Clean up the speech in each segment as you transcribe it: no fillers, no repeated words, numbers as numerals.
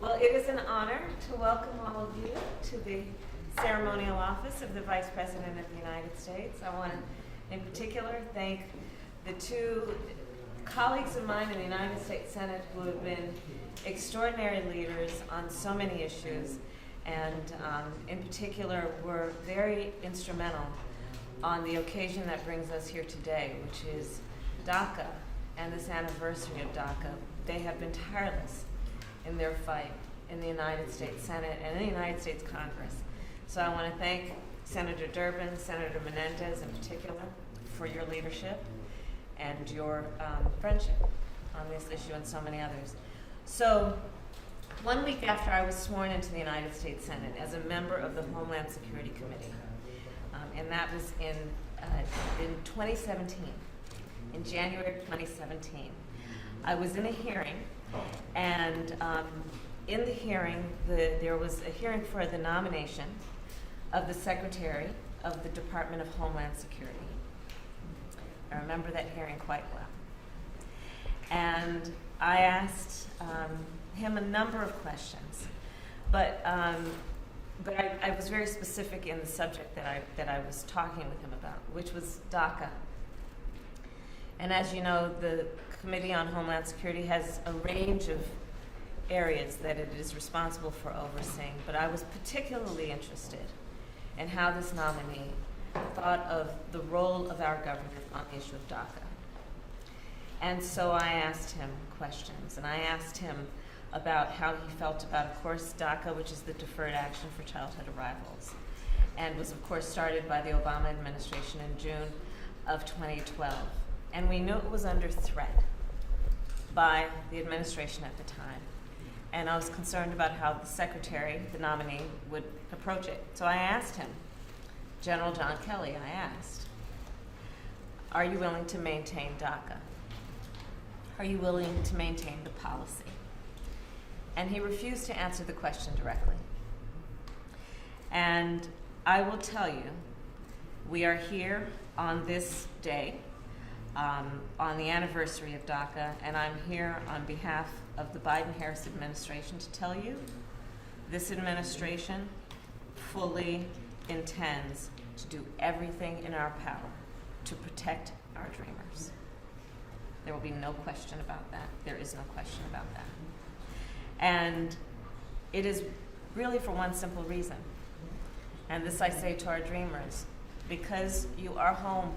Well, it is an honor to welcome all of you to the ceremonial office of the Vice President of the United States. I want to, in particular, thank the two colleagues of mine in the United States Senate who have been extraordinary leaders on so many issues, and in particular were very instrumental on the occasion that brings us here today, which is DACA and this anniversary of DACA. They have been tireless in their fight in the United States Senate and in the United States Congress. So I want to thank Senator Durbin, Senator Menendez in particular, for your leadership and your friendship on this issue and so many others. So 1 week after I was sworn into the United States Senate as a member of the Homeland Security Committee, and that was in 2017, in January of 2017, I was in a hearing, and in the hearing, there was a hearing for the nomination of the Secretary of the Department of Homeland Security. I remember that hearing quite well. And I asked him a number of questions, but I was very specific in the subject that I was talking with him about, which was DACA. And as you know, the Committee on Homeland Security has a range of areas that it is responsible for overseeing, but I was particularly interested in how this nominee thought of the role of our government on the issue of DACA. And so I asked him questions, and I asked him about how he felt about, of course, DACA, which is the Deferred Action for Childhood Arrivals, and was, of course, started by the Obama administration in June of 2012. And we knew it was under threat by the administration at the time. And I was concerned about how the secretary, the nominee, would approach it. So I asked him, General John Kelly, I asked, are you willing to maintain DACA? Are you willing to maintain the policy? And he refused to answer the question directly. And I will tell you, we are here on this day, on the anniversary of DACA, and I'm here on behalf of the Biden-Harris administration to tell you this administration fully intends to do everything in our power to protect our dreamers. There will be no question about that. There is no question about that. And it is really for one simple reason, and this I say to our dreamers, because you are home.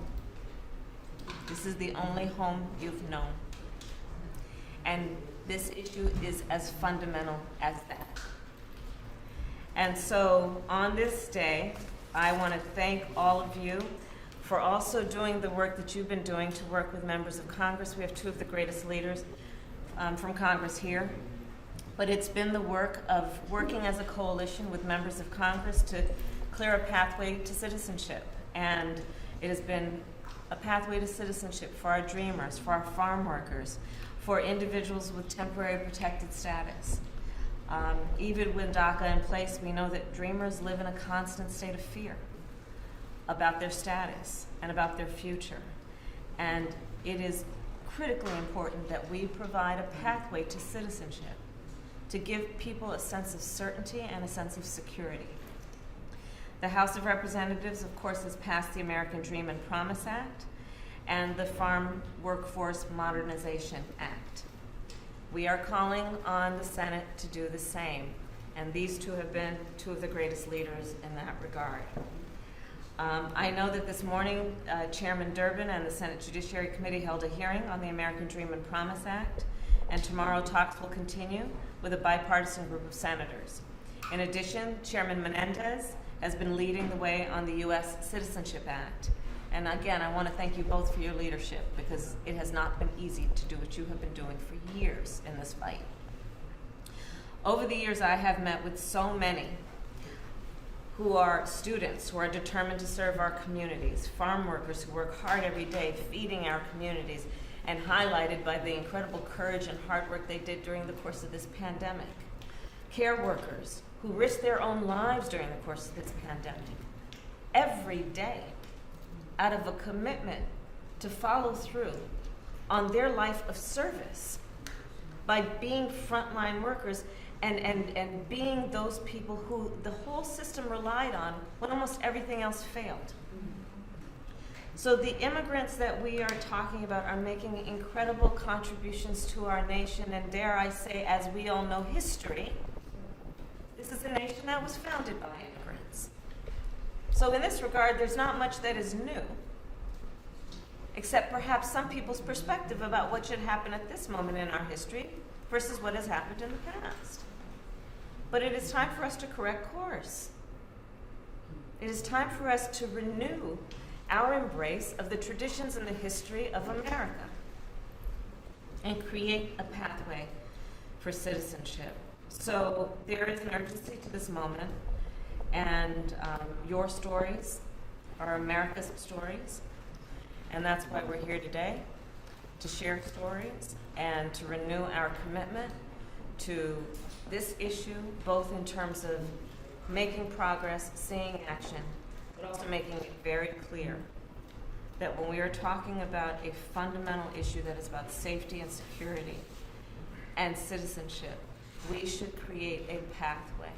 This is the only home you've known. And this issue is as fundamental as that. And so on this day, I want to thank all of you for also doing the work that you've been doing to work with members of Congress. We have two of the greatest leaders from Congress here. But it's been the work of working as a coalition with members of Congress to clear a pathway to citizenship. And it has been a pathway to citizenship for our dreamers, for our farm workers, for individuals with temporary protected status. Even with DACA in place, we know that dreamers live in a constant state of fear about their status and about their future. And it is critically important that we provide a pathway to citizenship to give people a sense of certainty and a sense of security. The House of Representatives, of course, has passed the American Dream and Promise Act and the Farm Workforce Modernization Act. We are calling on the Senate to do the same, and these two have been two of the greatest leaders in that regard. I know that this morning, Chairman Durbin and the Senate Judiciary Committee held a hearing on the American Dream and Promise Act, and tomorrow talks will continue with a bipartisan group of senators. In addition, Chairman Menendez has been leading the way on the U.S. Citizenship Act. And again, I want to thank you both for your leadership, because it has not been easy to do what you have been doing for years in this fight. Over the years, I have met with so many who are students, who are determined to serve our communities, farm workers who work hard every day feeding our communities, and highlighted by the incredible courage and hard work they did during the course of this pandemic. Care workers who risked their own lives during the course of this pandemic, every day, out of a commitment to follow through on their life of service by being frontline workers and being those people who the whole system relied on when almost everything else failed. So the immigrants that we are talking about are making incredible contributions to our nation, and dare I say, as we all know history, this is a nation that was founded by immigrants. So in this regard, there's not much that is new, except perhaps some people's perspective about what should happen at this moment in our history versus what has happened in the past. But it is time for us to correct course. It is time for us to renew our embrace of the traditions and the history of America and create a pathway for citizenship. So there is an urgency to this moment, and your stories are America's stories, and that's why we're here today, to share stories and to renew our commitment to this issue, both in terms of making progress, seeing action, but also making it very clear that when we are talking about a fundamental issue that is about safety and security and citizenship, we should create a pathway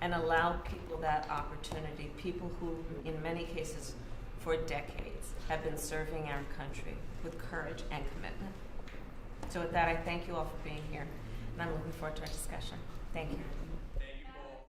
and allow people that opportunity, people who, in many cases, for decades, have been serving our country with courage and commitment. So with that, I thank you all for being here, and I'm looking forward to our discussion. Thank you.